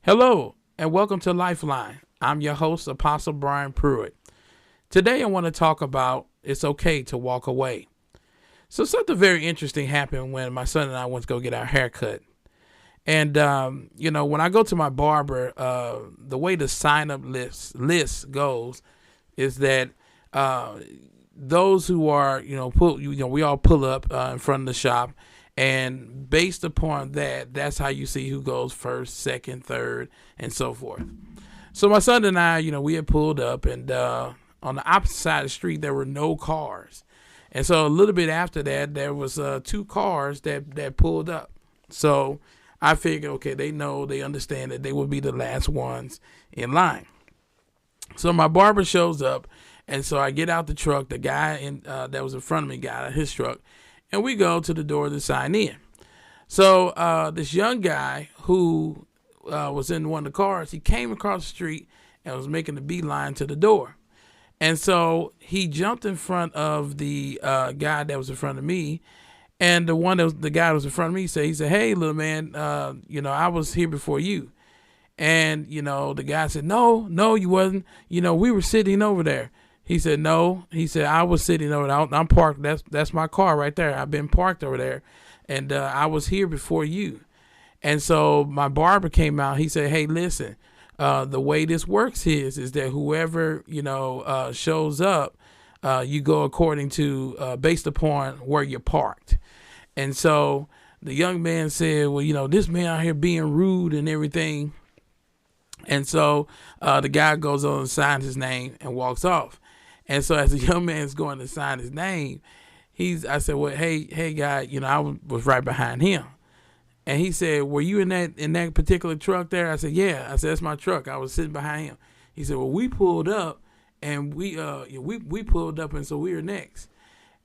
Hello, and welcome to Lifeline. I'm your host, Apostle Brian Pruitt. Today I want to talk about it's okay to walk away. So something very interesting happened when my son and I went to go get our hair cut. And, when I go to my barber, the way the sign-up list goes is that those who are, we all pull up in front of the shop. And based upon that, that's how you see who goes first, second, third, and so forth. So my son and I, we had pulled up, and on the opposite side of the street, there were no cars. And so a little bit after that, there was 2 cars that pulled up. So I figured, okay, they understand that they will be the last ones in line. So my barber shows up, and so I get out the truck. The guy that was in front of me got out of his truck. And we go to the door to sign in. So this young guy who was in one of the cars, he came across the street and was making a beeline to the door. And so he jumped in front of the guy that was in front of me. And the guy that was in front of me he said, "Hey, little man, I was here before you." And, the guy said, No, you wasn't. We were sitting over there. He said, "No." He said, "I was sitting over there. I'm parked. That's my car right there. I've been parked over there, and I was here before you." And so my barber came out. He said, "Hey, listen, the way this works is that whoever shows up, you go according to based upon where you're parked." And so the young man said, "Well, this man out here being rude and everything." And so the guy goes on and signs his name and walks off. And so as the young man's going to sign his name, I said, "Well, hey, guy, I was right behind him." And he said, "Were you in that particular truck there?" I said, "Yeah." I said, "That's my truck. I was sitting behind him." He said, "Well, we pulled up, and we pulled up, and so we were next."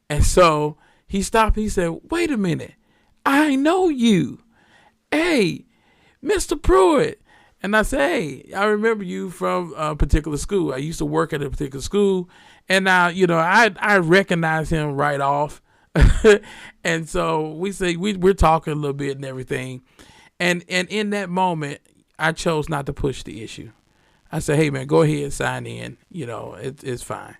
And so he stopped. He said, "Wait a minute, I know you. Hey, Mr. Pruitt." And I said, "Hey, I remember you from a particular school. I used to work at a particular school." And now, I recognize him right off. And so we're talking a little bit and everything. And in that moment, I chose not to push the issue. I said, "Hey, man, go ahead, sign in. It's fine."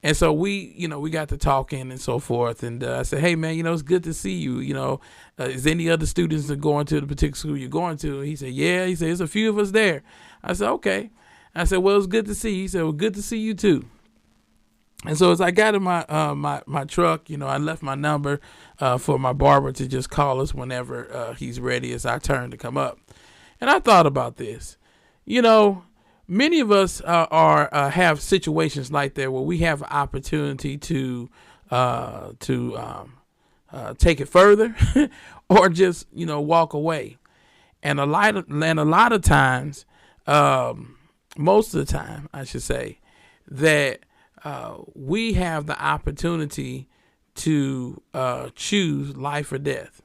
And so we got to talking and so forth. And I said, "Hey, man, it's good to see you. Is any other students that going to the particular school you're going to?" He said, "Yeah." He said, "There's a few of us there." I said, "Okay." I said, "Well, it's good to see you." He said, "Well, good to see you too." And so as I got in my truck, I left my number for my barber to just call us whenever he's ready. It's our turn to come up. And I thought about this. Many of us have situations like that where we have an opportunity to take it further or just walk away. And a lot of times, most of the time, I should say, that we have the opportunity to choose life or death.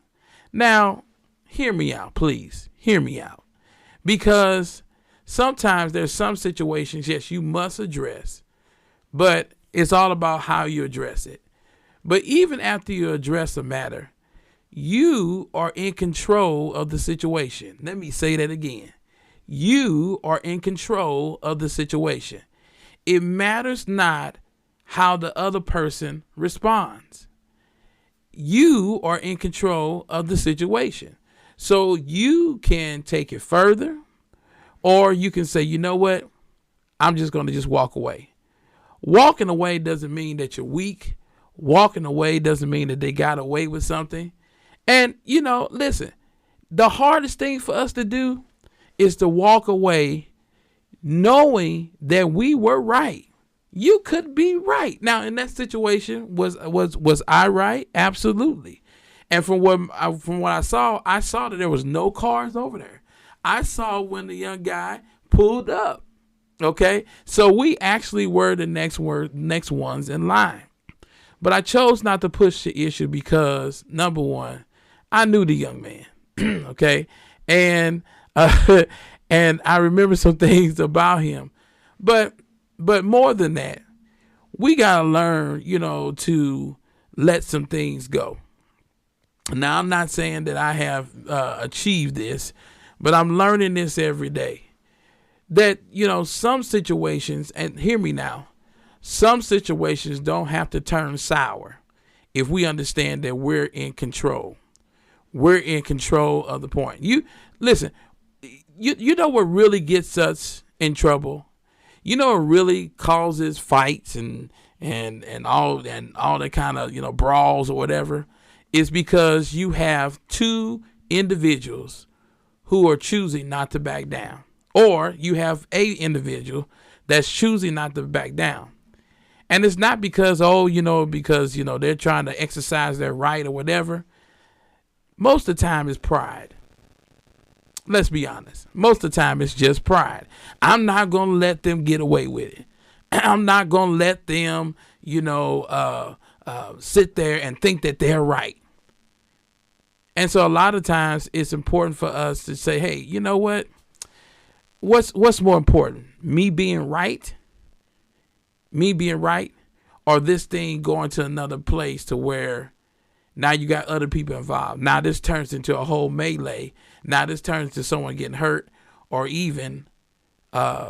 Now, hear me out, please. Hear me out. Because sometimes there's some situations, yes, you must address, but it's all about how you address it. But even after you address a matter, you are in control of the situation. Let me say that again. You are in control of the situation. It matters not how the other person responds. You are in control of the situation. So you can take it further, or you can say, "You know what? I'm just going to just walk away." Walking away doesn't mean that you're weak. Walking away doesn't mean that they got away with something. And, listen, the hardest thing for us to do is to walk away knowing that we were right. You could be right. Now, in that situation, was I right? Absolutely. And from what I saw that there was no cars over there. I saw when the young guy pulled up. Okay, so we actually were the next ones in line. But I chose not to push the issue because, number one, I knew the young man. Okay, and and I remember some things about him. But more than that, we gotta learn, to let some things go. Now, I'm not saying that I have achieved this, but I'm learning this every day. That, some situations, and hear me now, some situations don't have to turn sour if we understand that we're in control. We're in control of the point. Listen, you know what really gets us in trouble? You know what really causes fights and all that kind of, brawls or whatever, is because you have two individuals who are choosing not to back down. Or you have a individual that's choosing not to back down. And it's not because, they're trying to exercise their right or whatever. Most of the time it's pride. Let's be honest. Most of the time it's just pride. I'm not going to let them get away with it. I'm not going to let them, sit there and think that they're right. And so a lot of times it's important for us to say, hey, you know what? What's more important? Me being right, or this thing going to another place to where now you got other people involved. Now this turns into a whole melee. Now this turns into someone getting hurt, or even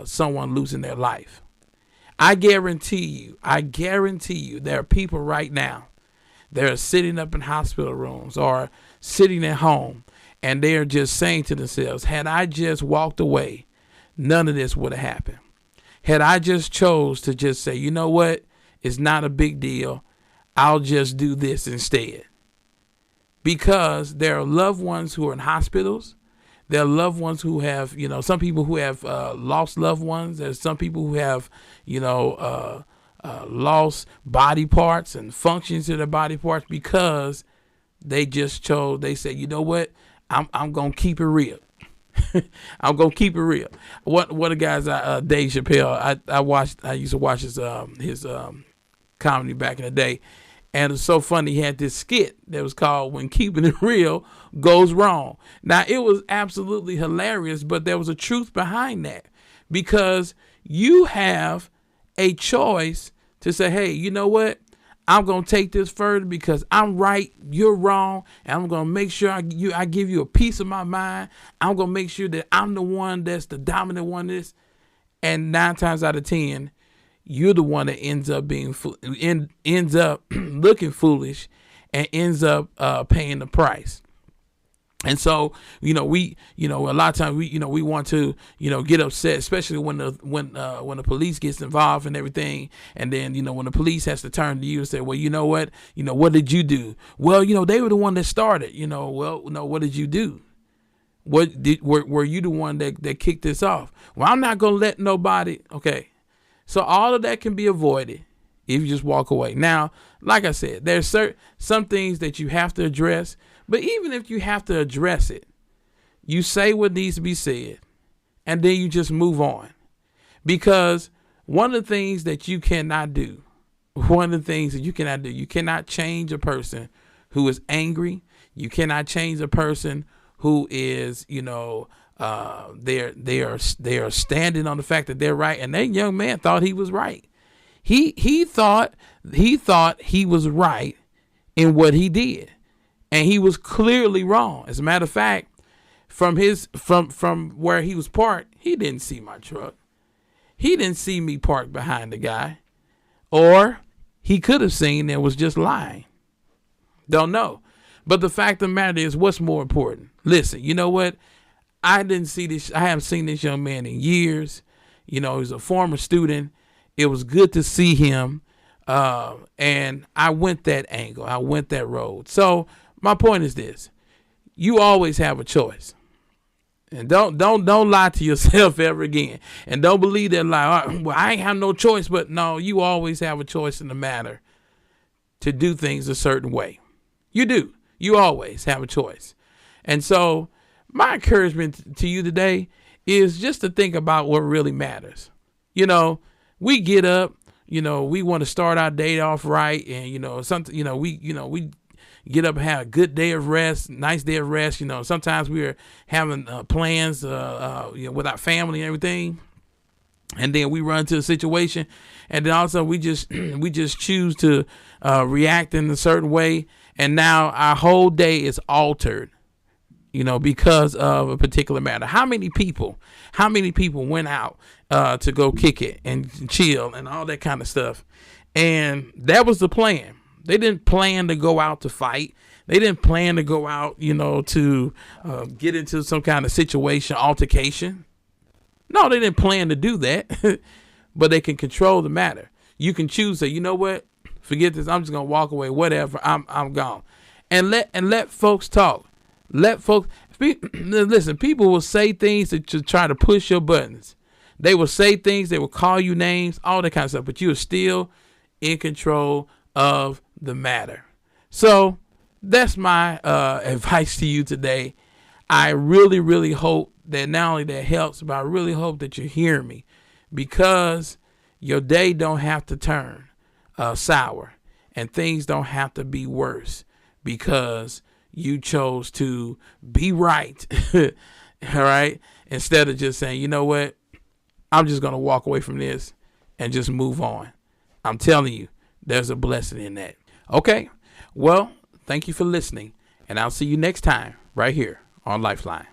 someone losing their life. I guarantee you, there are people right now that are sitting up in hospital rooms or sitting at home, and they're just saying to themselves, had I just walked away, none of this would have happened. Had I just chose to just say, you know what, it's not a big deal, I'll just do this instead. Because there are loved ones who are in hospitals. There are loved ones who have, some people who have lost loved ones. There's some people who have, lost body parts and functions of their body parts because they just chose, they said, you know what, I'm going to keep it real. I'm gonna keep it real. One of the guys, Dave Chappelle, I used to watch his comedy back in the day, and it was so funny. He had this skit that was called "When Keeping It Real Goes Wrong." Now it was absolutely hilarious, but there was a truth behind that, because you have a choice to say, hey, you know what? I'm going to take this further because I'm right, you're wrong, and I'm going to make sure I give you a piece of my mind. I'm going to make sure that I'm the one that's the dominant one in this. And 9 times out of 10, you're the one that ends up looking foolish and ends up paying the price. And so, a lot of times we want to, get upset, especially when the police gets involved and everything. And then, when the police has to turn to you and say, well, you know what did you do? Well, they were the one that started, well, no, what did you do? Were you the one that kicked this off? Well, I'm not going to let nobody. Okay. So all of that can be avoided if you just walk away. Now, like I said, there's some things that you have to address. But even if you have to address it, you say what needs to be said, and then you just move on. Because one of the things that you cannot do, you cannot change a person who is angry. You cannot change a person who is, they are standing on the fact that they're right. And that young man thought he was right. He thought he was right in what he did. And he was clearly wrong. As a matter of fact, from where he was parked, he didn't see my truck. He didn't see me parked behind the guy. Or he could have seen and was just lying. Don't know. But the fact of the matter is, what's more important? Listen, you know what? I haven't seen this young man in years. He's a former student. It was good to see him. And I went that angle. I went that road. So my point is this: you always have a choice, and don't lie to yourself ever again, and don't believe that lie. Well, I ain't have no choice, but no, you always have a choice in the matter to do things a certain way. You do. You always have a choice, and so my encouragement to you today is just to think about what really matters. We get up, we want to start our day off right, and something, we get up and have a good day of rest, nice day of rest. Sometimes we're having plans, with our family and everything. And then we run into a situation, and then also we just choose to react in a certain way. And now our whole day is altered because of a particular matter. How many people went out to go kick it and chill and all that kind of stuff? And that was the plan. They didn't plan to go out to fight. They didn't plan to go out, to get into some kind of situation, altercation. No, they didn't plan to do that, but they can control the matter. You can choose to, you know what, forget this. I'm just going to walk away, whatever. I'm gone. And let folks talk. Listen, people will say things to try to push your buttons. They will say things. They will call you names, all that kind of stuff, but you are still in control of the matter. So that's my advice to you today. I really, really hope that not only that helps, but I really hope that you hear me, because your day don't have to turn sour and things don't have to be worse because you chose to be right. All right. Instead of just saying, you know what, I'm just going to walk away from this and just move on. I'm telling you, there's a blessing in that. Okay. Well, thank you for listening, and I'll see you next time right here on Lifeline.